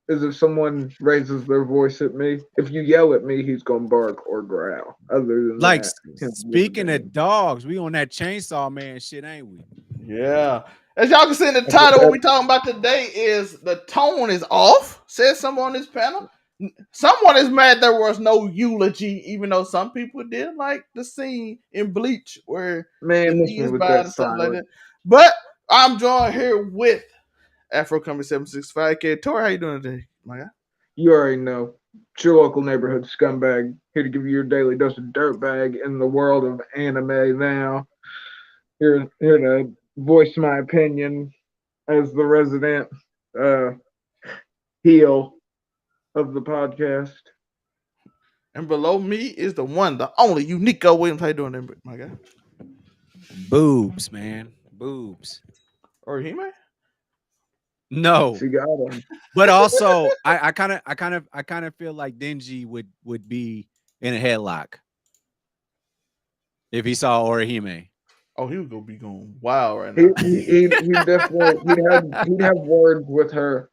is if someone raises their voice at me. If you yell at me, he's gonna bark or growl. Other than Like that, he'll give a speaking damn. of dogs, we on that chainsaw man shit, ain't we? Yeah. As y'all can see in the That's what- title, what we that- talking about today is the tone is off. Says someone on this panel. Someone is mad there was no eulogy, even though some people did like the scene in Bleach where the Man, this knee one is with bowed that and stuff like silence. that. But I'm joined here with Afro Coming 765K. Tori, how you doing today, my guy? You already know. It's your local neighborhood scumbag here to give you your daily dose of dirtbag in the world of anime. Now, here to voice my opinion as the resident uh, heel of the podcast. And below me is the one, the only Uniqo Williams. How you doing there, my guy? Boobs, man. Boobs. Or he man? No. She got him. But also I kind of feel like Denji would be in a headlock if he saw Orihime. Oh, he was gonna be going wild right He now. he definitely he'd have words with her.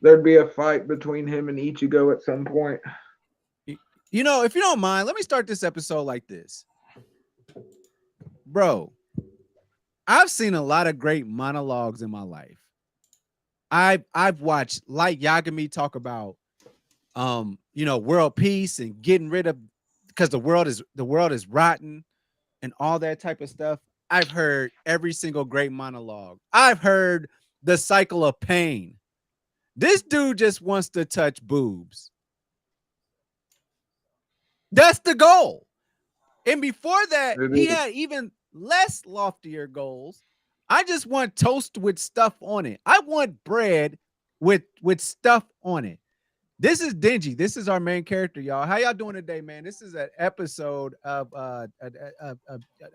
There'd be a fight between him and Ichigo at some point. You know, if you don't mind, let me start this episode like this. Bro, I've seen a lot of great monologues in my life. I've watched Light Yagami talk about world peace and getting rid of because the world is rotten and all that type of stuff. I've heard every single great monologue. I've heard the cycle of pain. This dude just wants to touch boobs. That's the goal. And before that, It he is. had even less loftier goals. I just want toast with stuff on it. I want bread with stuff on it. This is Dingy. This is our main character, y'all. How y'all doing today, man? This is an episode of I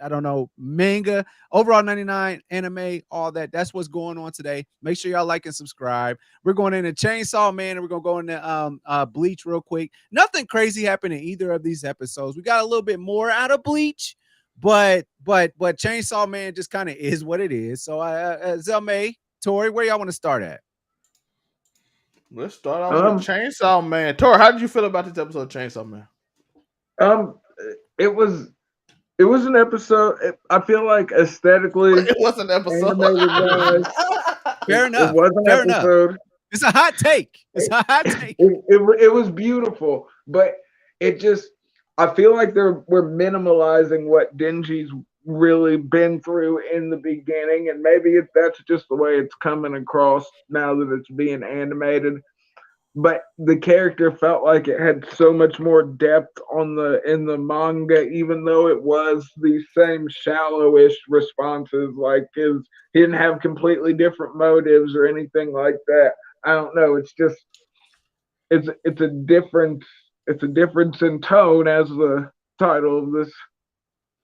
don't know, manga, overall 99, anime, all that. That's what's going on today. Make sure y'all like and subscribe. We're going into Chainsaw Man and we're gonna go into Bleach real quick. Nothing crazy happened in either of these episodes. We got a little bit more out of Bleach, but Chainsaw Man just kind of is what it is. So Zelmay, Tori, where y'all want to start at? Let's start off with Um Chainsaw Man. Tori, how did you feel about this episode of Chainsaw Man? um it was it was an episode. I feel like aesthetically, It was an episode. animated wise, Fair it enough. was an Fair enough. episode. It's a hot take. It's a hot take. It was beautiful, but it just I feel like we're minimalizing what Denji's really been through in the beginning, and maybe that's just the way it's coming across now that it's being animated. But the character felt like it had so much more depth on the in the manga, even though it was the same shallowish responses. Like his he didn't have completely different motives or anything like that. I don't know. It's just it's a difference. It's a difference in tone, as the title of this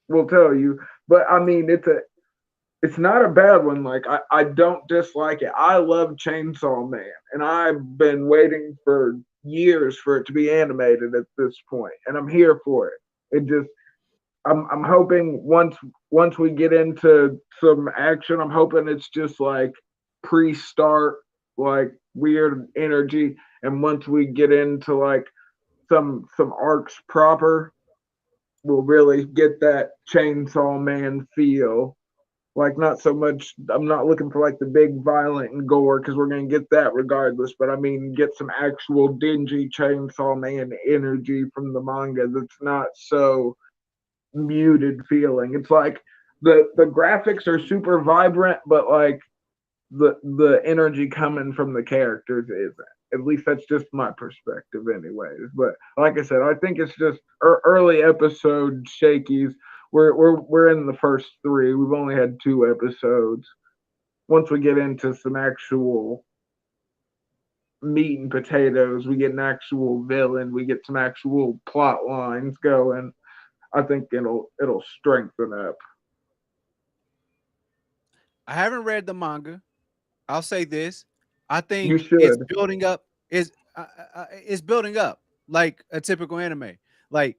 will tell you. But I mean, it's not a bad one. Like I don't dislike it. I love Chainsaw Man, and I've been waiting for years for it to be animated at this point, and I'm here for it. It just I'm hoping once we get into some action, I'm hoping it's just like pre-start, like weird energy, and once we get into like some arcs proper, we'll really get that Chainsaw Man feel. Like not so much. I'm not looking for like the big violent and gore because we're gonna get that regardless. But I mean, get some actual dingy Chainsaw Man energy from the manga that's not so muted feeling. It's like the graphics are super vibrant, but like the energy coming from the characters isn't. At least that's just my perspective, anyways. But like I said, I think it's just early episode shakies. We're in the first three. We've only had two episodes. Once we get into some actual meat and potatoes, we get an actual villain. We get some actual plot lines going. I think it'll strengthen up. I haven't read the manga. I'll say this. I You think it's should. building up. It's building up like a typical anime. Like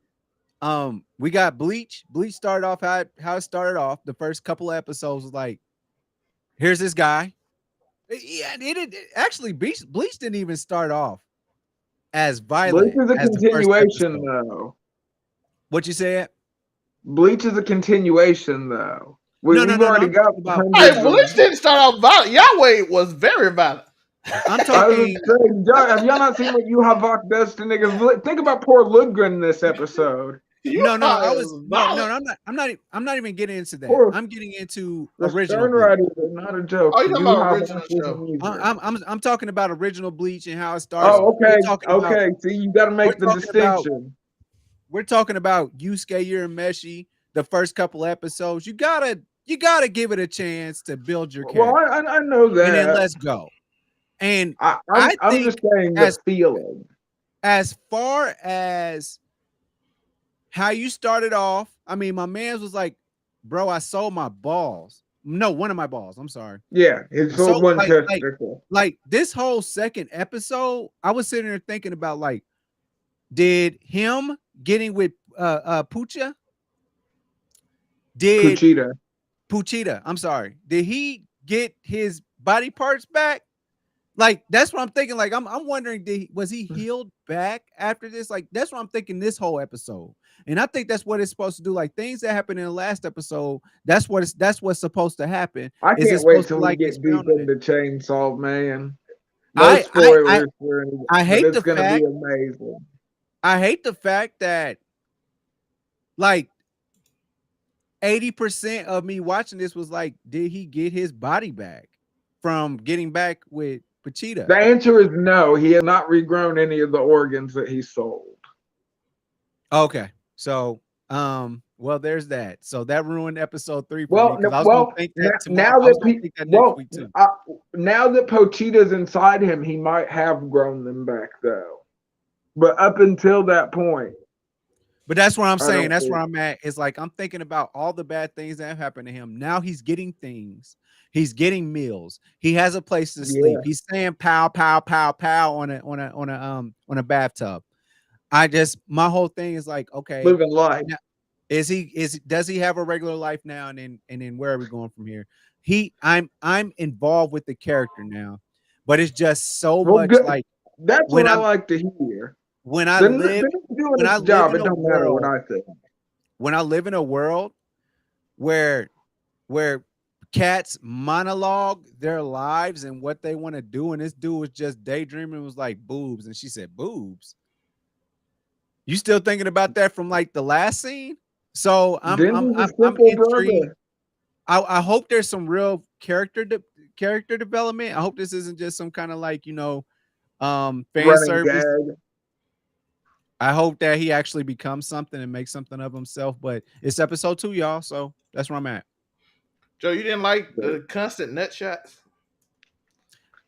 we got Bleach. Bleach started off how it started off. The first couple of episodes was like, here's this guy. Yeah, actually Bleach didn't even start off as Bleach violent is a as the first continuation, episode. though. What you said? Bleach is a continuation, though. No, We've no. already I'm got talking about Hey, hundreds of. Bleach didn't start off violent. Yahweh was very violent. I'm I was talking. saying, have y'all not seen what Yu Havok does to niggas? Think about poor Ludgren in this episode. You No, I was was no. violent. I'm not even getting into that. Poor I'm getting into the original Bleach. screenwriters are not a joke. Oh, you talking Yu about Havok original isn't show? either. I'm talking about original Bleach and how it starts. Oh, We're okay, talking about okay. See, you got to we're make the talking about distinction. we're talking about Yusuke Urameshi. The first couple episodes, you gotta give it a chance to build your Well, character, I know and then that. let's go. And I'm I I'm think just saying the as feeling. as far as how you started off, I mean, my man's was like, bro, I sold my balls. No, one of my balls. I'm sorry. Yeah, it's I sold sold one like testicle. this whole second episode. I was sitting there thinking about like, did him getting with Pucha? Did Puchita. Puchita? I'm sorry. Did he get his body parts back? Like that's what I'm thinking. Like I'm wondering, was he healed back after this? Like that's what I'm thinking this whole episode. And I think that's what it's supposed to do. Like things that happened in the last episode, that's what's supposed to happen. I Is can't it wait supposed to till we like get deep expound on it? into Chainsaw Man. No I I I, spoilers for any, I but hate it's the gonna fact be amazing. I hate the fact that like 80% of me watching this was like, did he get his body back from getting back with Pachita? The answer is no. He has not regrown any of the organs that he sold. Okay. So, well, there's that. So that ruined episode 3 for me Well, because I was gonna well, think that tomorrow. now I was that gonna think that next week too. now that Pochita's inside him, he might have grown them back though. But up until that point, But that's what I'm I saying. don't That's where think. I'm at. It's like I'm thinking about all the bad things that have happened to him. Now he's getting things. He's getting meals. He has a place to sleep. Yeah, He's saying pow, pow, pow, pow on a bathtub. My whole thing is like, okay, living life. now, does he have a regular life now? And then where are we going from here? I'm involved with the character now, but it's just so Well, much good. like That's when what I I'm like to hear. when I Then live doing when I its live job. in It a don't matter what world I think. when I live in a world where cats monologue their lives and what they want to do, and this dude was just daydreaming, was like boobs, and she said boobs. You still thinking about that from like the last scene? So Denji's a I'm simple intrigued. brother. I hope there's some real character development. I hope this isn't just some kind of like fan Running service. gag. I hope that he actually becomes something and makes something of himself. But it's episode 2, y'all. So that's where I'm at. Joe, you didn't like the constant nut shots?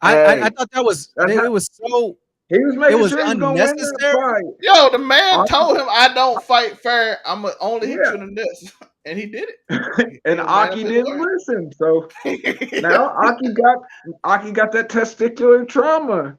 I thought that was That's how it was so he was it making was sure he was gonna win that unnecessary. fight. Yo, the man Aki, told him, "I don't fight fair. I'm gonna only hit yeah, you in the nuts," and he did it. He and was a man of Aki his didn't word. listen. So now Aki got that testicular trauma.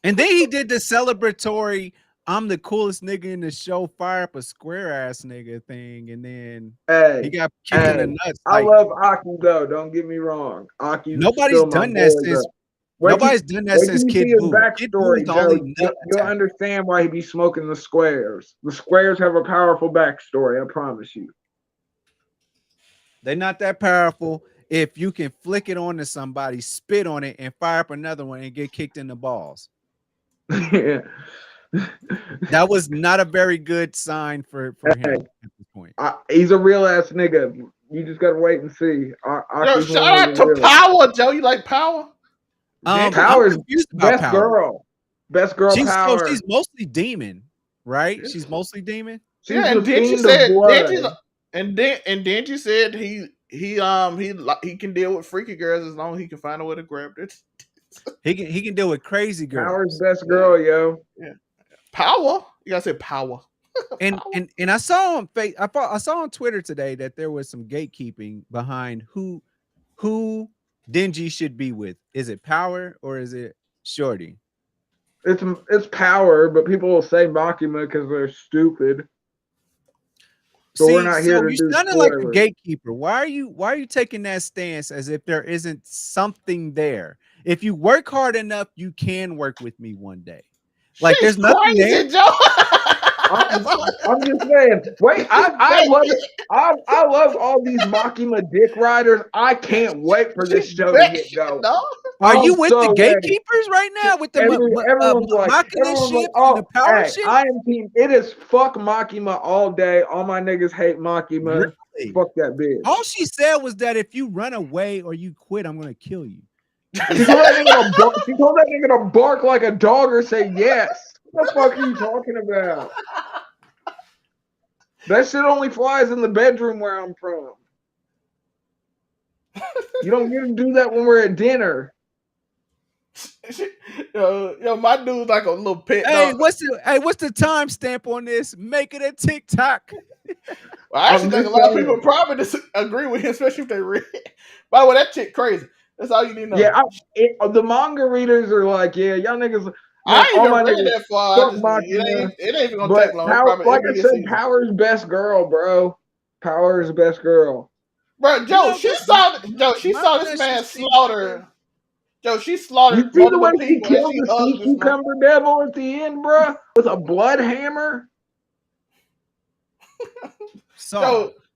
And then he did the celebratory "I'm the coolest nigga in the show, fire up a square ass nigga" thing, and then he Hey, got kicked in the nuts. I Like love Aki though. Don't get me wrong. Aki's nobody's still my done that boy since though. Wait till, wait till you see Kid his Buu. Kid Buu is backstory, the Joe. only nut You'll attack. understand why he be smoking the squares. The squares have a powerful backstory. I promise you. They're not that powerful if you can flick it onto somebody, spit on it, and fire up another one and get kicked in the balls. Yeah. That was not a very good sign for him at this point. He's a real ass nigga. You just gotta wait and see. Yo, shout out to Power, Joe. You like Power? Power's best Power. Girl. Best girl Power. So she's mostly demon, right? She's mostly demon. She's the fiend of blood. And Denji said he can deal with freaky girls as long as he can find a way to grab it. He can deal with crazy girls. Power's best girl, yo. Yeah. Power. You gotta say Power. And I saw I saw on Twitter today that there was some gatekeeping behind who Denji should be with. Is it Power or is it Shorty? It's Power, but people will say Makima because they're stupid. So we're See, not so here to you do sounded like a spoilers. gatekeeper. Why are you taking that stance as if there isn't something there? If you work hard enough, you can work with me one day. Like She's there's nothing there. crazy, Joe. I'm just saying. Wait, I love all these Makima dick riders. I can't wait for this show to get going. No? Are you I'm with the so ready. gatekeepers right now with the Everyone's like, Machina everyone's like, ships and the oh, power hey, ships? I am team. It is fuck Makima all day. All my niggas hate Makima. Really? Fuck that bitch. All she said was that if you run away or you quit, I'm gonna kill you. She told that nigga to bark like a dog or say yes. What the fuck are you talking about? That shit only flies in the bedroom where I'm from. You don't get to do that when we're at dinner. Yo, my dude's like a little pet Hey, dog. what's the timestamp on this? Make it a TikTok. Well, I actually think a lot of people probably disagree with him, especially if they read. By the way, that chick crazy. That's all you need to know. Yeah, the manga readers are like, yeah, y'all niggas. I ain't all even my read niggas that far. fuck It ain't even gonna but take long. Power, Probably like I every said, season. Power's best girl, bro. Power's best girl. Bro, Joe, she saw this man slaughter. Joe, she slaughtered You see the way multiple she people and killed she the hugged sea this man. cucumber devil at the end, bro, with a blood hammer?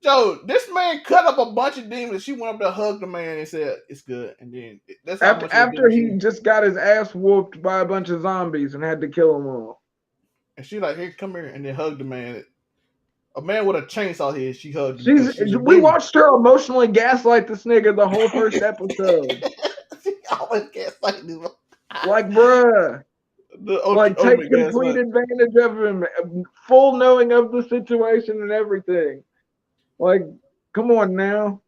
Joe, this man cut up a bunch of demons. She went up to hug the man and said, "It's good." And then that's how much after he just got his ass whooped by a bunch of zombies and had to kill them all. And she like, "Here, come here," and then hugged the man. A man with a chainsaw here. She hugged him. We watched her emotionally gaslight this nigga the whole first episode. She always gaslight him. Like, bruh. Take complete advantage of him, full knowing of the situation and everything. Like, come on now.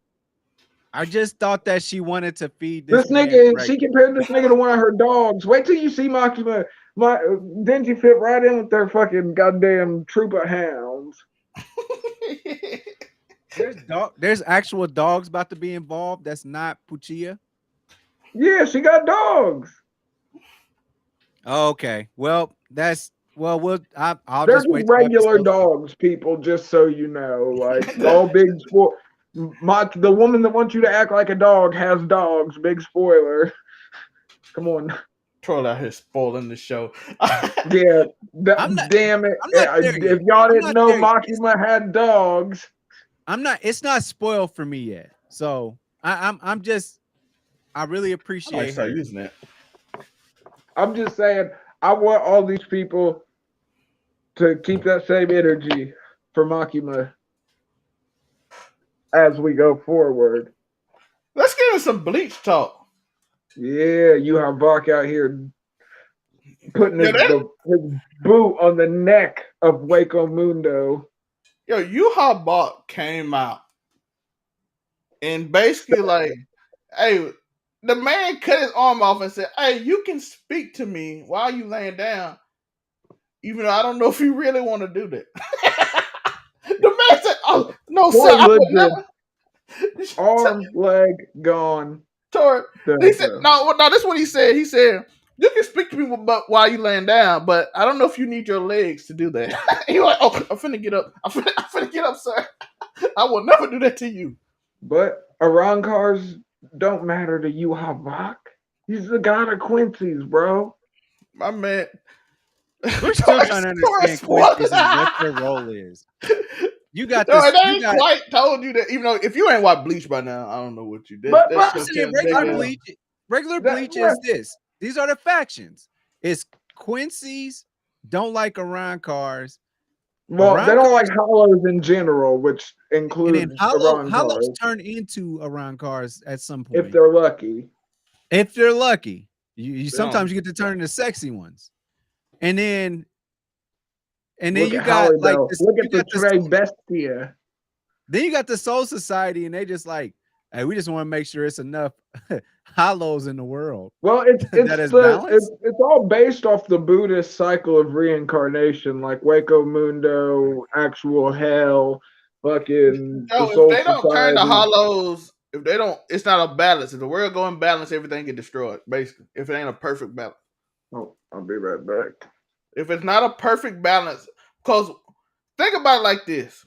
I just thought that she wanted to feed this nigga. She compared this nigga to one of her dogs. Wait till you see Makima. Denji fit right in with their fucking goddamn troop of hounds. There's actual dogs about to be involved. That's not Puchia. Yeah, she got dogs. Okay, well, I'll They're just wait. Regular dogs, people. Just so you know, like all big sport. The woman that wants you to act like a dog has dogs. Big spoiler. Come on. Troll out here spoiling the show. Yeah, damn it! If y'all didn't know, Makima had dogs. It's not spoiled for me yet. So I really appreciate her using that. I'm just saying, I want all these people to keep that same energy for Makima as we go forward. Let's get into some Bleach talk. Yeah, you have Bach out here putting his boot on the neck of Waco Mundo. Yo, Yuha Bach came out and basically like, hey, the man cut his arm off and said, "Hey, you can speak to me while you laying down, even though I don't know if you really want to do that." The man said, "Oh no, sir, I would never." Arm, leg gone. He said, "No, this is what he said. He said, you can speak to me while you laying down, but I don't know if you need your legs to do that." He like, "Oh, I'm finna get up. I'm finna get up, sir. I will never do that to you." But Iran cars don't matter to you, Havak. He's the god of Quincy's, bro. My man. We're still trying to understand Quincy's and what their role is. You got this. It ain't quite told you that, even though if you ain't watched Bleach by now, I don't know what you did. Regular Bleach is this. These are the factions. It's Quincy's don't like Iran cars. Well, Iran they don't like hollows in general, which includes hollows turn into Iran cars at some point. If they're lucky. If they're lucky. You sometimes you get to turn into sexy ones. And then you got like this, look at the Trey Bestia. Then you got the Soul Society, and they just like, hey, we just want to make sure it's enough hollows in the world. Well, it's all based off the Buddhist cycle of reincarnation, like Waco Mundo, actual hell, fucking. No, if they don't turn the hollows, if they don't, it's not a balance. If the world go in balance, everything get destroyed. Basically, if it ain't a perfect balance. Oh, I'll be right back. If it's not a perfect balance, because think about it like this.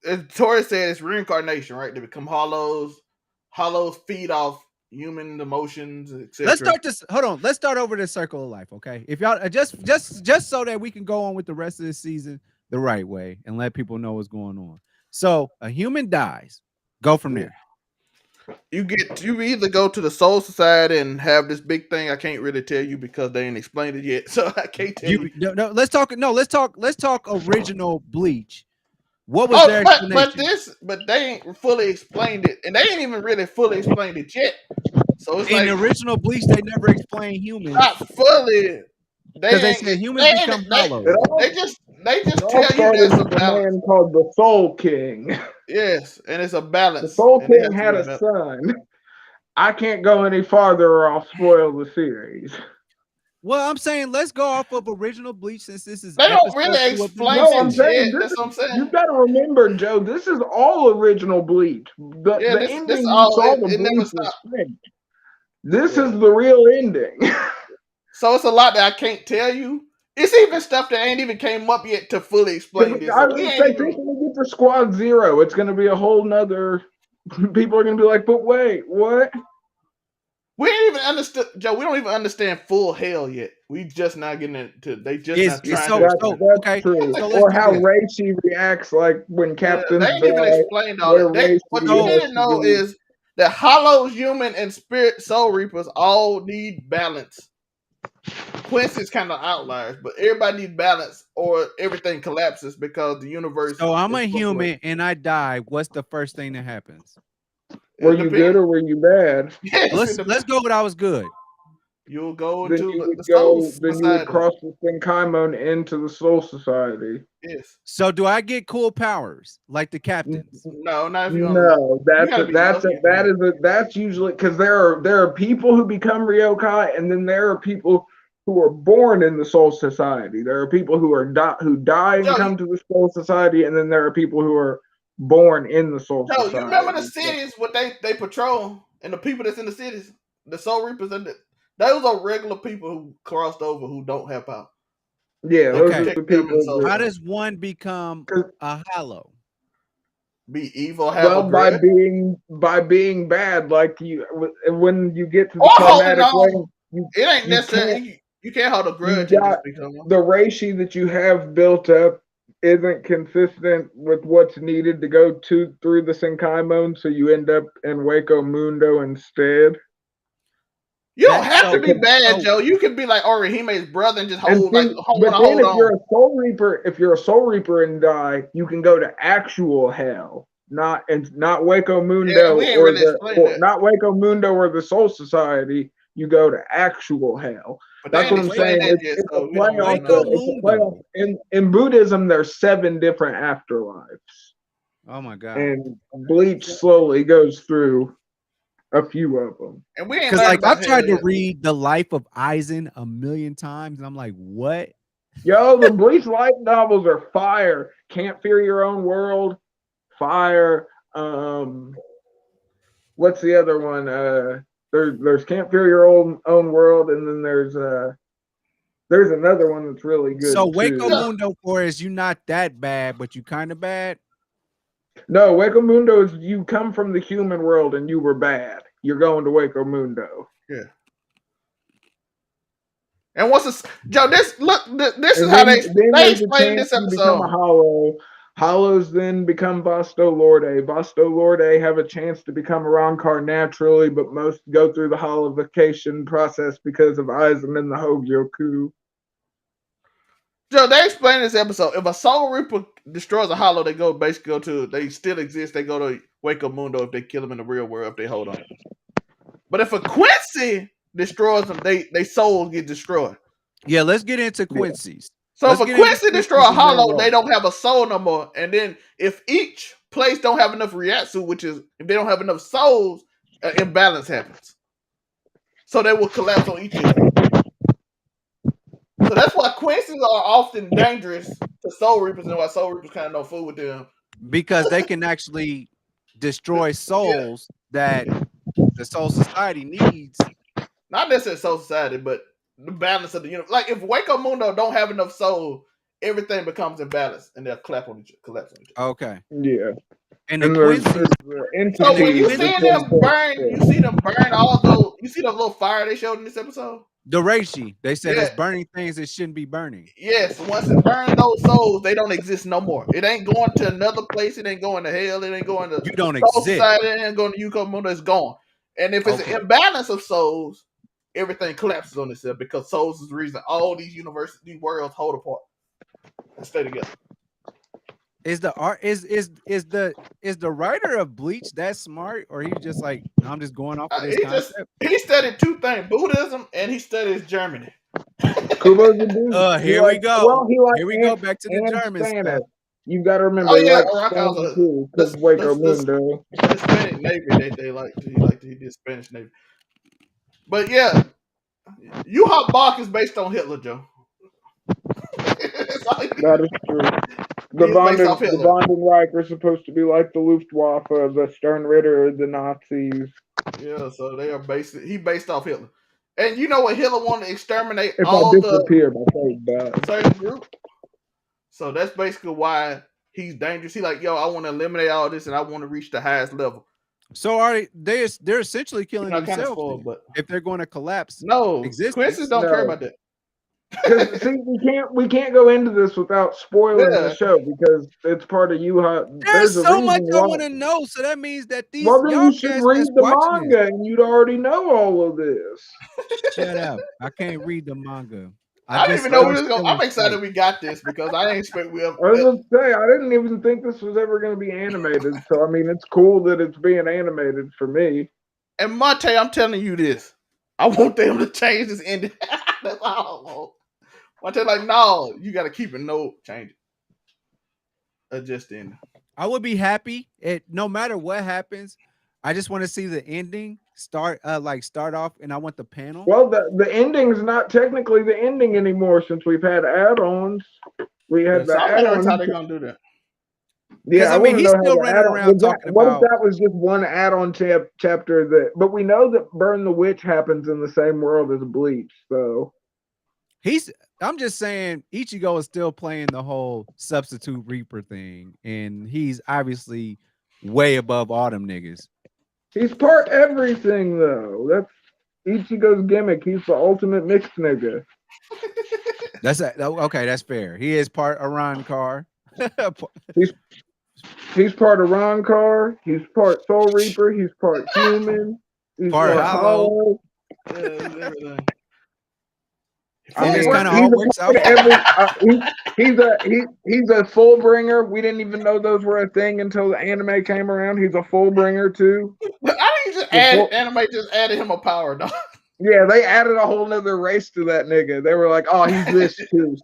as Tori said, it's reincarnation, right? They become hollows. Hollows feed off human emotions, etc. Let's start this. Hold on. Let's start over this circle of life, okay? If y'all just so that we can go on with the rest of this season the right way and let people know what's going on. So a human dies. Go from there. You either go to the Soul Society and have this big thing. I can't really tell you because they ain't explained it yet, so I can't tell you. No, let's talk. No, let's talk original Bleach. What was their explanation? But they ain't fully explained it, and they ain't even really fully explained it yet. So it's in like the original Bleach, they never explained humans. not fully. Because they said humans become hollow. They just tell you there's a balance. Man called the Soul King. Yes, and it's a balance. The Soul King had a son. I can't go any farther or I'll spoil the series. Well, I'm saying let's go off of original Bleach since this is. They don't really explain it. I'm saying, that's what I'm saying. You got to remember, Joe. This is all original Bleach. The ending this you all, saw it, the it Bleach never was stopped. fake. This is the real ending. So it's a lot that I can't tell you. It's even stuff that ain't even came up yet to fully explain this. I would say, think when we get to Squad Zero, it's going to be a whole nother. People are going to be like, but wait, what? We ain't even understood, Joe. We don't even understand full hell yet. We just not getting into. They just not trying to. That's true. So or how Reishi reacts, like when Captain. They ain't even explained all that. What you need to know is that Hollows, Human, and Spirit Soul Reapers all need balance. Quincy's kind of outliers, but everybody needs balance, or everything collapses because the universe. So I'm a human and I die. What's the first thing that happens? Were you good or were you bad? Let's go with I was good. You'll go then into you the Soul Society. Then you would cross the Senkaimon into the Soul Society. Yes. So do I get cool powers like the captains? No, not if you. No, that's usually because there are people who become ryokai, and then there are people who are born in the Soul Society. There are people who die and come to the Soul Society, and then there are people who are born in the Soul Society. You remember the cities, what they patrol, and the people that's in the cities, the Soul Reapers, and those are regular people who crossed over who don't have power. Yeah, those are the people. How does one become a hollow? Be evil, by being bad, like you when you get to the traumatic way. It ain't necessarily you can't hold a grudge. The reishi that you have built up isn't consistent with what's needed to go through the Senkaimon, so you end up in Waco Mundo instead. You don't have to be bad, Joe. You can be like Orihime's brother and just hold on. If you're a Soul Reaper and die, you can go to actual hell, not Waco Mundo not Waco Mundo or the Soul Society. You go to actual hell. But that's what I'm saying. It's a playoff. In Buddhism, there's 7 different afterlives. Oh my god! And Bleach slowly goes through a few of them. And we ain't because like I've tried to read the life of Aizen a million times, and I'm like, what? Yo, the Bleach light novels are fire. Can't Fear Your Own World, fire. What's the other one? There's Can't Fear Your Own World, and then there's another one that's really good. So Waco Mundo for is you not that bad, but you kind of bad. No, Waco Mundo is you come from the human world and you were bad. You're going to Waco Mundo. Yeah. And what's this, Joe? This is how they explain this episode. Become a hollow. Hollows then become Vasto Lorde. Vasto Lorde have a chance to become a Rancor naturally, but most go through the hollowification process because of Aizen and the Hogyoku. Joe, they explain this episode. If a Soul Reaper destroys a hollow, they still exist. They go to Waco Mundo if they kill them in the real world, if they hold on. But if a Quincy destroys them, they souls get destroyed. Yeah, let's get into Quincy's. So if a Quincy destroy a hollow, they don't have a soul no more. And then if each place don't have enough Ryatsu, which is if they don't have enough souls, imbalance happens. So they will collapse on each of them. So that's why Quincy's are often dangerous to Soul Reapers, and why Soul Reapers kind of no fool with them. Because they can actually destroy souls that the Soul Society needs. Not necessarily Soul Society, but the balance of the universe. Like if Waco Mundo don't have enough soul, everything becomes imbalanced and they'll collapse on each other. Okay. Yeah. And the And there's Quincy. the So when you entities seeing within them burn, you see them burn all those. You see the little fire they showed in this episode. The Reishi, they said Yeah. it's burning things that shouldn't be burning. Yes, once it burns those souls, they don't exist no more. It ain't going to another place. It ain't going to hell. It ain't going to You don't Soul exist. Society. It ain't going to Yuko. It's gone. And if it's Okay. an imbalance of souls, everything collapses on itself because souls is the reason all these universes, these worlds hold apart and stay together. Is the art is the writer of Bleach that smart, or he just like, I'm just going off of this concept? He studied two things: Buddhism and he studies Germany. Kubo's a dude. Here we go. Well, he likes Here we go back to the German stuff. You got to remember, Oh he yeah, likes Araka's Spain too, because Waco Mundo. the Hispanic Navy. They like he did Spanish Navy. But yeah, Yuha Bach is based on Hitler, Joe. That is true. The He is based off Hitler. bonding Reich are supposed to be like the Luftwaffe, the Sternritter, the Nazis. Yeah, so they are he based off Hitler. And you know what Hitler wanted to exterminate If all I disappear, my face dies. certain group. So that's basically why he's dangerous. He like, yo, I want to eliminate all this and I want to reach the highest level. So are they're essentially killing themselves spoiled, but if they're going to collapse. no, Quincy don't care about that. See, we can't go into this without spoiling the show because it's part of Yuha. There's so much I want to know, so that means that these then y'all you should read the manga and you'd already know all of this. Shut up! I can't read the manga. I don't even know where this going. I'm excited we got this because I ain't expect we. I was gonna say I didn't even think this was ever going to be animated. So I mean, it's cool that it's being animated for me. And Monte, I'm telling you this. I want them to change this ending. That's all I want. Monte, like, no, you got to keep it. No, change it. Adjust the ending. I would be happy. No matter what happens, I just want to see the ending start off, and I want the panel. Well, the ending's not technically the ending anymore since we've had add-ons. We had the add-ons. How they gonna do that? Yeah, I mean, he's still running around talking what about. What if that was just one add-on chapter that? But we know that Burn the Witch happens in the same world as Bleach, so I'm just saying, Ichigo is still playing the whole substitute Reaper thing, and he's obviously way above all them niggas. He's part everything, though. That's Ichigo's gimmick. He's the ultimate mixed nigga. Okay. That's fair. He is part Arankar. He's part Arankar. He's part Soul Reaper. He's part human. He's part hollow. Everything. I mean, kind of all works out. He's a full bringer. We didn't even know those were a thing until the anime came around. He's a full bringer too. I think anime just added him a power, dog. Yeah, they added a whole nother race to that nigga. They were like, "Oh, he's this too."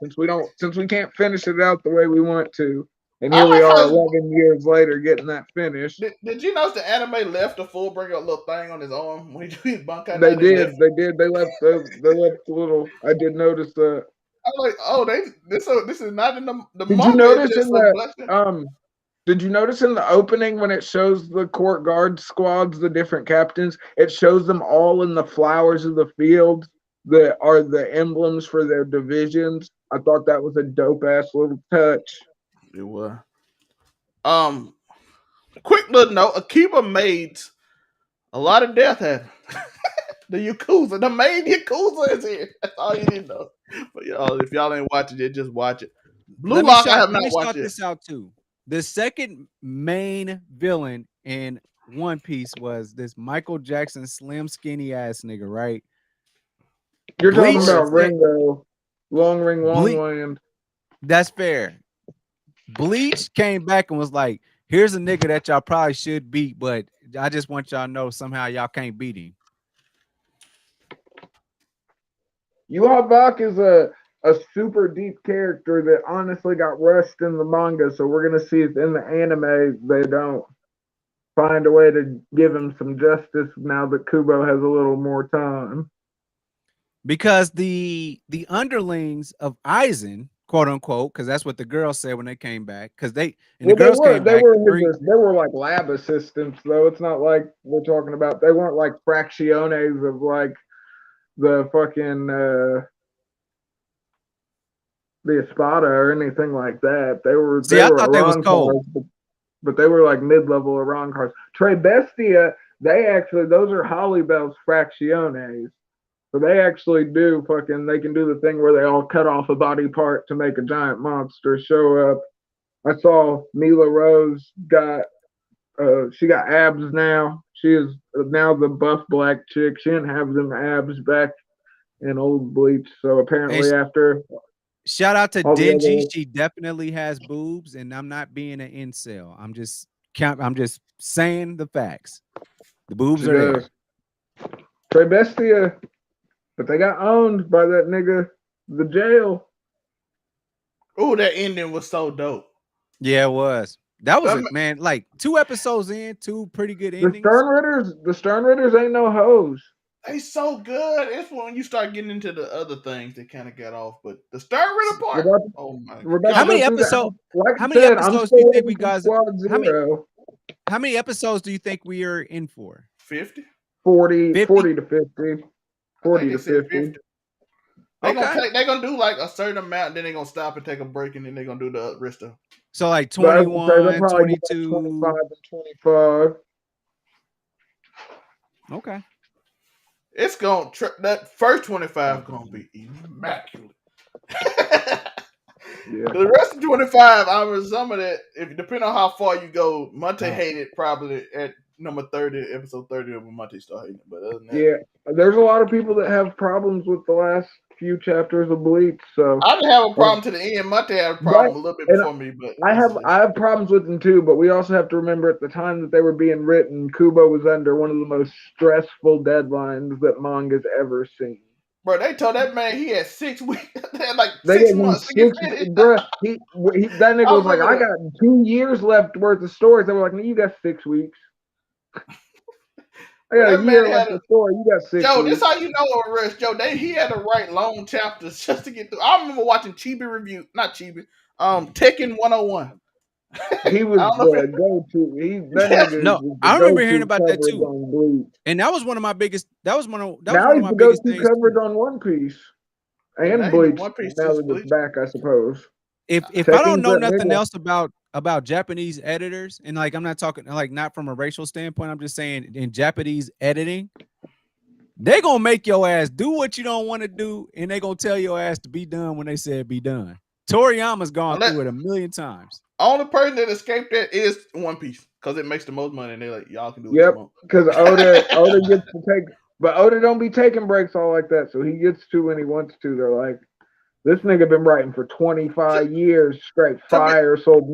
Since we can't finish it out the way we want to, and here we are, 11 years later, getting that finished. Did you notice the anime left a full bringer little thing on his arm when he Bunkai? They did. They left the little. I did notice that. I was like, oh, this is not in the did manga. You notice in the Did you notice in the opening when it shows the court guard squads, the different captains, it shows them all in the flowers of the field that are the emblems for their divisions? I thought that was a dope ass little touch. It was. Quick little note: Akiba made a lot of death happen. The Yakuza, the main Yakuza is here. That's all you need to know. But y'all, if y'all ain't watching it, just watch it. Blue Lock, I have not watched it. This out too. The second main villain in One Piece was this Michael Jackson slim skinny ass nigga, right? You're talking about Ringo, Long Ring, Long Land. That's fair. Bleach came back and was like, "Here's a nigga that y'all probably should beat, but I just want y'all to know somehow y'all can't beat him." Yuha is a super deep character that honestly got rushed in the manga, so we're gonna see if in the anime they don't find a way to give him some justice now that Kubo has a little more time. Because the underlings of Aizen, quote unquote, because that's what the girls said when they came back. Because they were like lab assistants, though. It's not like we're talking about. They weren't like fracciones of like the fucking the Espada or anything like that. They were I thought they was Iran cold. cars, but they were like mid-level Iran cars. Tre Bestia, those are Holybell's Fracciones. So they actually do they can do the thing where they all cut off a body part to make a giant monster show up. I saw Mila Rose she got abs now. She is now the buff black chick. She didn't have them abs back in old Bleach. So apparently after shout out to all the Dingy. other, She definitely has boobs, and I'm not being an incel. I'm just saying the facts. The boobs she are there. does. Tre Bestia, but they got owned by that nigga, the jail. Oh, that ending was so dope. Yeah, it was. That was it, man. Like 2 episodes in, 2 pretty good endings. The Stern Ritters ain't no hoes. They so good. It's when you start getting into the other things that kind of got off. But the Stern Ritter part, oh my god! How many episodes? Like how many episodes do you think we got? How many episodes do you think we are in for? 50? 40 to 50. 40 to 50. They're gonna do like a certain amount, then they're gonna stop and take a break, and then they're gonna do the rest of. So like 21, 22, 25 and 25. Okay. It's gonna that first 25 gonna be immaculate. Yeah. The rest of 25, I was some of that. If depending on how far you go, Monte hated probably at number 30, episode 30 when Monte started hating. But other than that, yeah, there's a lot of people that have problems with the last few chapters of Bleach. So I didn't have a problem to the end. Monte had a problem a little bit before me, but I have problems with them too. But we also have to remember at the time that they were being written, Kubo was under one of the most stressful deadlines that manga's ever seen. Bro, they told that man he had 6 weeks. They had like they 6 months. Bro, that nigga was like, I got 2 years left worth of stories. They were like, no, you got 6 weeks. I got a year left of story. You got 6 weeks. Joe, this how you know a rush. Joe, he had to write long chapters just to get through. I remember watching Tekken 101. He was the go-to. No, I remember hearing about that too. And that was one of my biggest. That was one of my biggest things. Coverage on One Piece and Bleach. Now that it's back, I suppose. If I don't know nothing else about Japanese editors, and like I'm not talking like not from a racial standpoint, I'm just saying in Japanese editing, they gonna make your ass do what you don't want to do, and they gonna tell your ass to be done when they said be done. Toriyama's gone through it a million times. Only person that escaped that is One Piece because it makes the most money, and they're like, y'all can do what you want. Because Oda gets to take, but Oda don't be taking breaks all like that, so he gets to when he wants to. They're like, this nigga been writing for 25 years straight fire, sold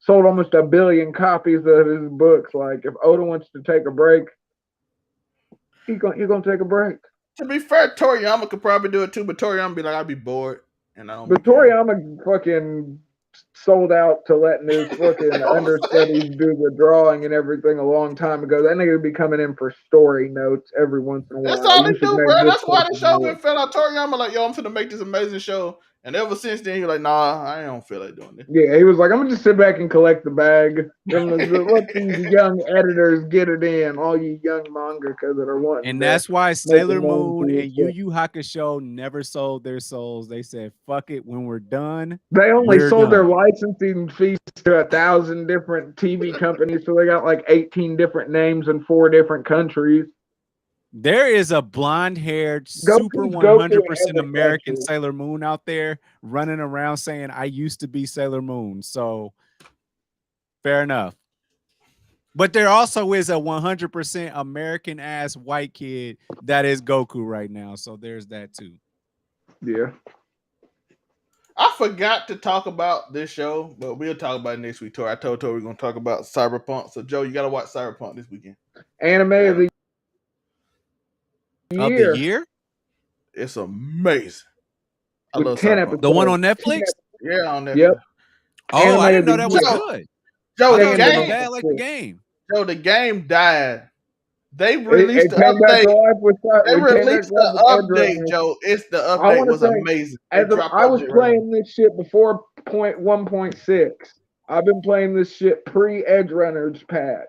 almost 1 billion copies of his books. Like, if Oda wants to take a break, he's gonna take a break. To be fair, Toriyama could probably do it too, but Toriyama be like, I'd be bored, and I don't. But Toriyama fucking sold out to letting his fucking understudies do the drawing and everything a long time ago. That nigga would be coming in for story notes every once in a while. That's all they do, bro. That's why the show been fell out. Toriyama like, yo, I'm finna make this amazing show. And ever since then, he's like, nah, I don't feel like doing this. Yeah, he was like, I'm gonna just sit back and collect the bag. Let these young editors get it in, all you young mangaka that are wanting. And that's why Sailor Moon and Yu Yu Hakusho never sold their souls. They said, fuck it, when we're done. They only sold their licensing fees to 1,000 different TV companies, so they got like 18 different names in 4 different countries. There is a blonde-haired, super 100% American Sailor Moon out there running around saying, I used to be Sailor Moon. So, fair enough. But there also is a 100% American-ass white kid that is Goku right now. So, there's that too. Yeah. I forgot to talk about this show, but we'll talk about it next week, Tori. I told Tori we're going to talk about Cyberpunk. So, Joe, you got to watch Cyberpunk this weekend. Anime of the year? It's amazing. I love 10 episodes. The one on Netflix? Yeah, on Netflix. Yep. Oh, I didn't know that was good. Joe, the game bad like the game. Joe, the game died. They released the update. They released the update, Joe. It's the update was amazing. I was playing this shit before 1.6. I've been playing this shit pre-Edge Runners patch.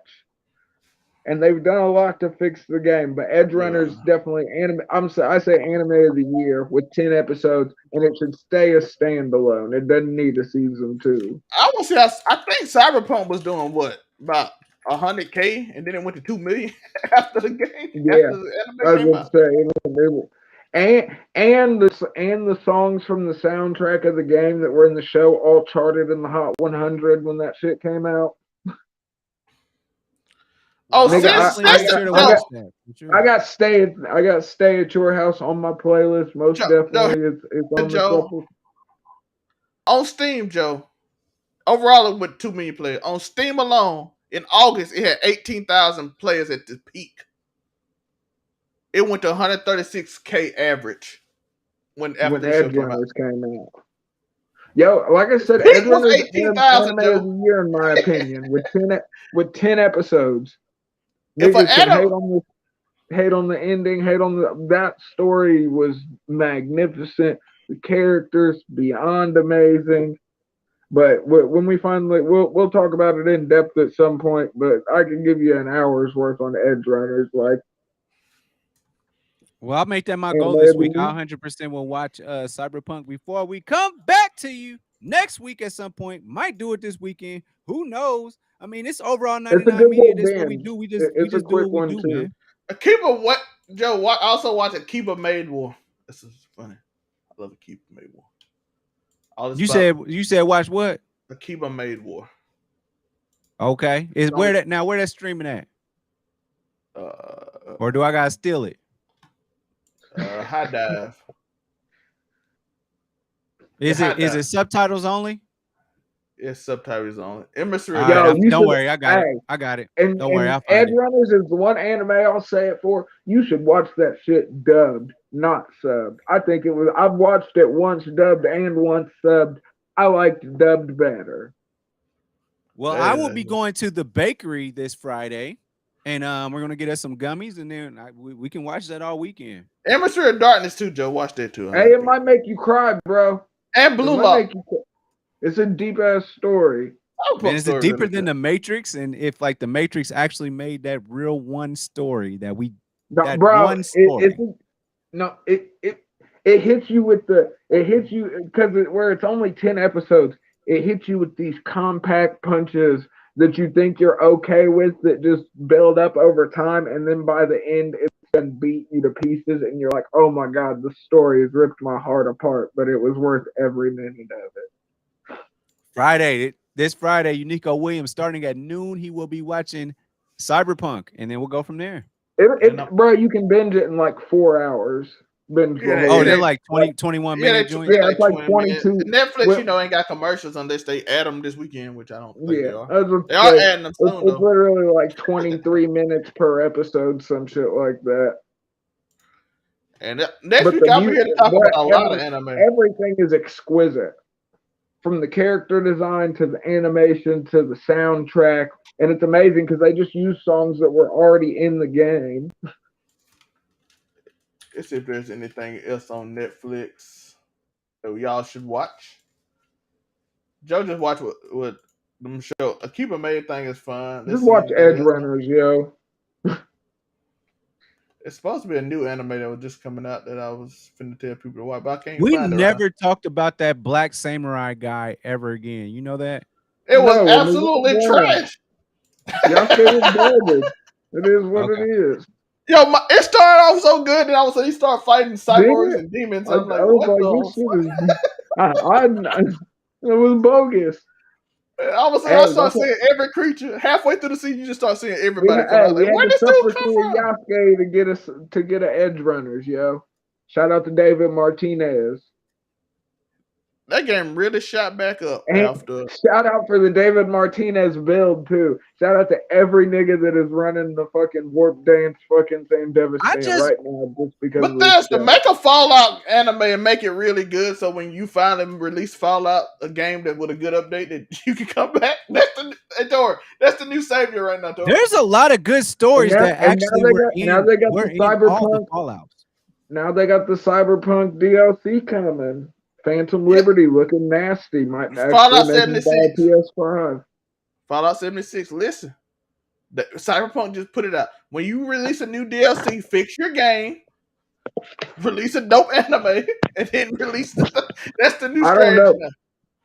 and they've done a lot to fix the game. But Edge Runner's definitely anime. I say anime of the year with 10 episodes, and it should stay a standalone. It doesn't need a season 2. I want to say I think Cyberpunk was doing what about 100K, and then it went to 2 million after the game. Yeah, After the I anime came would out. say, and the songs from the soundtrack of the game that were in the show all charted in the Hot 100 when that shit came out. Oh, Nigga, I got stay at your house on my playlist. Most definitely, it's on the couple. On Steam, Joe. Overall, it went 2 million players. On Steam alone, in August, it had 18,000 players at the peak. It went to 136K average after the show Edge Runners came out. Yo, like I said, Edge Runners was 18,000 anime of the year in my opinion, with 10 episodes. If Niggas can hate on the ending, that story was magnificent. The characters beyond amazing. But when we finally, we'll talk about it in depth at some point. But I can give you an hour's worth on Edge Runners. Well, I'll make that my goal this week. I 100% will watch Cyberpunk before we come back to you next week at some point. Might do it this weekend. Who knows? I mean, it's overall 99 media. This is what we do. We just do what we do, man. Akiba, what Joe? Also watch Akiba Made War. This is funny. I love Akiba Made War. You said watch what? Akiba Made War. Okay, where that streaming at? Or do I gotta steal it? High Dive. Is it subtitles only? It's subtitles only. Emissary. Don't worry, I got it. I got it. Don't worry, I'll find Edge Runners is the one anime I'll say it for. You should watch that shit dubbed, not subbed. I think it was. I've watched it once dubbed and once subbed. I liked dubbed better. Well, I will be going to the bakery this Friday, and we're gonna get us some gummies, and then we can watch that all weekend. Emissary of Darkness too, Joe. Watch that too. Hey, it might make you cry, bro. And Blue Lock. It's a deep ass story. And is it deeper than the Matrix? And if like the Matrix actually made that real one story that we one story. It hits you because where it's only 10 episodes, it hits you with these compact punches that you think you're okay with that just build up over time, and then by the end it's gonna beat you to pieces, and you're like, oh my god, the story has ripped my heart apart, but it was worth every minute of it. This Friday, Uniqo Williams, starting at noon, he will be watching Cyberpunk, and then we'll go from there. Bro, you can binge it in like 4 hours. They're like 21 minute joints. Yeah, it's like 22. Netflix, ain't got commercials unless they add them this weekend, which I don't think they are. They are adding them soon, it's literally like 23 minutes per episode, some shit like that. And next week I'll be here to talk about a lot of anime. Everything is exquisite. From the character design to the animation to the soundtrack. And it's amazing because they just use songs that were already in the game. Let's see if there's anything else on Netflix that y'all should watch. Joe just watch what them show. Akiba Made thing is fun. Just watch Edge Runners, yo. It's supposed to be a new anime that was just coming out that I was finna tell people to watch, but I can't. We never talked about that Black Samurai guy ever again. You know that? It was absolutely trash. Y'all said it's garbage. It is what it is. It started off so good, and all of a sudden he started fighting cyborgs and demons. I'm like, what the fuck? It was bogus. All of a sudden, I start seeing every creature. Halfway through the scene, you just start seeing everybody come out. Like, where did this dude come from? Yasuke to get an Edge Runners, yo. Shout out to David Martinez. That game really shot back up after. Shout out for the David Martinez build too. Shout out to every nigga that is running the fucking Warp Dance fucking thing devastating right now just because. But that's to make a Fallout anime and make it really good. So when you finally release Fallout, a game that with a good update that you can come back. That's the new savior right now. Tor. There's a lot of good stories that actually now they got the Cyberpunk Fallouts. Now they got the Cyberpunk DLC coming. Phantom Liberty looking nasty. Might Fallout 76. PS5. Fallout 76. Listen, Cyberpunk just put it out. When you release a new DLC, fix your game, release a dope anime, and then release that's the new I don't strategy know. now.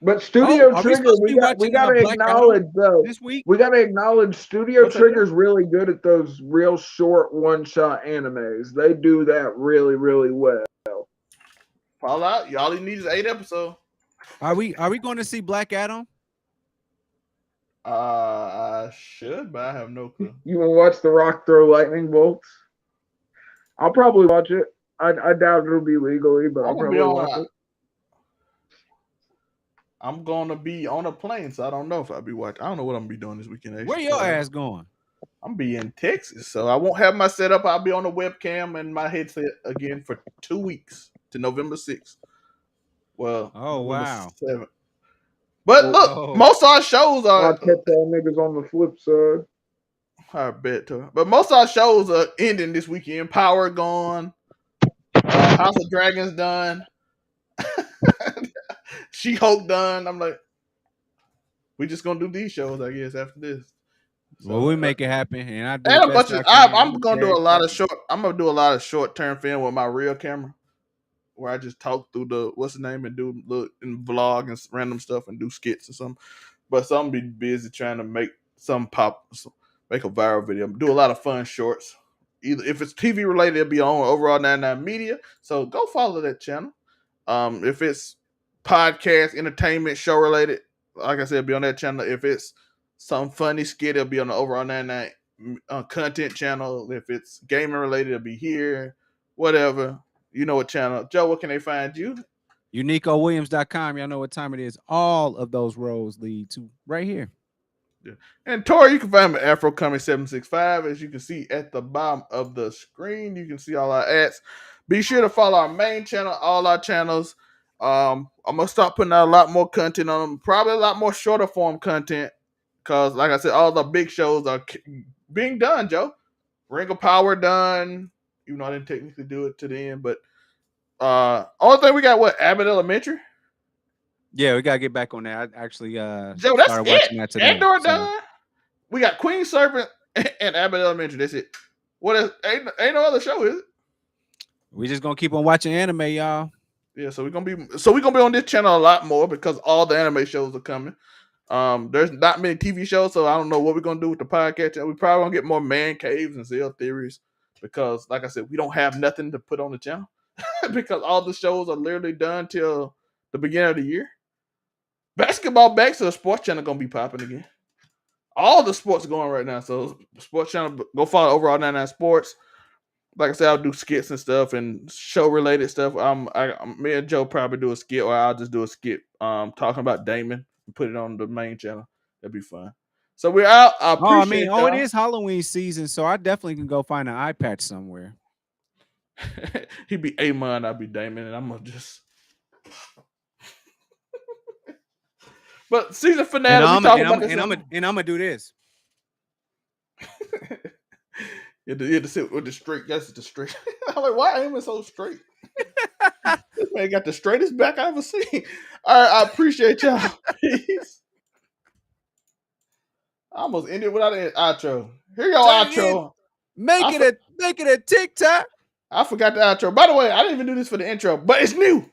But Studio are we Trigger, supposed to be we watching gotta Black Adam acknowledge though. this week? We gotta acknowledge Studio What's that, Joe? Trigger's really good at those real short one-shot animes. They do that really, really well. Fallout, y'all you need is 8 episodes. Are we going to see Black Adam? I should, but I have no clue. You wanna watch The Rock throw lightning bolts? I'll probably watch it. I doubt it'll be legally, but I'll probably watch it. I'm gonna be on a plane, so I don't know if I'll be watching. I don't know what I'm gonna be doing this weekend. Where your ass going? I'm be in Texas, so I won't have my setup. I'll be on the webcam and my headset again for 2 weeks to November 6th. Well, oh wow. 7th. But look, most of our shows are. I'll catch all niggas on the flip side. I bet too. But most of our shows are ending this weekend. Power gone. House of Dragons done. She-Hulk done. I'm like, we just gonna do these shows, I guess, after this. So, well, we make it happen, and I do. And a bunch of. I'm gonna do a lot of short. I'm gonna do a lot of short-term film with my real camera, where I just talk through the what's the name and do look and vlog and random stuff and do skits or something. But some be busy trying to make some pop, make a viral video. Do a lot of fun shorts. Either if it's TV related, it'll be on Overall99 Media. So go follow that channel. If it's podcast, entertainment, show related, like I said, it'll be on that channel. If it's some funny skit, it'll be on the Overall99 content channel. If it's gaming related, it'll be here. Whatever. You know what channel. Joe, what can they find you? UniqoWilliams.com. Y'all know what time it is. All of those roads lead to right here. Yeah. And Tori, you can find me Afro Coming 765. As you can see at the bottom of the screen, you can see all our ads. Be sure to follow our main channel, all our channels. I'm gonna start putting out a lot more content on them, probably a lot more shorter form content, because like I said, all the big shows are being done. Joe, Ring of Power done, even though I didn't technically do it to the end, but only thing we got, what, Abbott Elementary? Yeah, we gotta get back on that. I actually Joe, that's started watching that today. Andor done. We got Queen Serpent and Abbott Elementary. That's it. What is ain't no other show, is it? We just gonna keep on watching anime, y'all. Yeah, so we're gonna be on this channel a lot more because all the anime shows are coming. There's not many TV shows, so I don't know what we're gonna do with the podcast. We probably gonna get more man caves and Zell theories because, like I said, we don't have nothing to put on the channel because all the shows are literally done till the beginning of the year. Basketball back, so the sports channel gonna be popping again. All the sports are going right now, so sports channel, go follow Overall99 Sports. Like I said, I'll do skits and stuff and show related stuff. Me and Joe probably do a skit, or I'll just do a skit talking about Damon and put it on the main channel. That'd be fun. So we're out. I appreciate it is Halloween season, so I definitely can go find an eye patch somewhere. He'd be Amon, I'd be Damon, and I'm gonna just. But season finale, I'm gonna do this. You had to sit with the straight. That's the straight. I'm like, why am I so straight? This man got the straightest back I ever seen. All right, I appreciate y'all. Peace. I almost ended without an outro. Here y'all outro. Make it a TikTok. I forgot the outro. By the way, I didn't even do this for the intro, but it's new.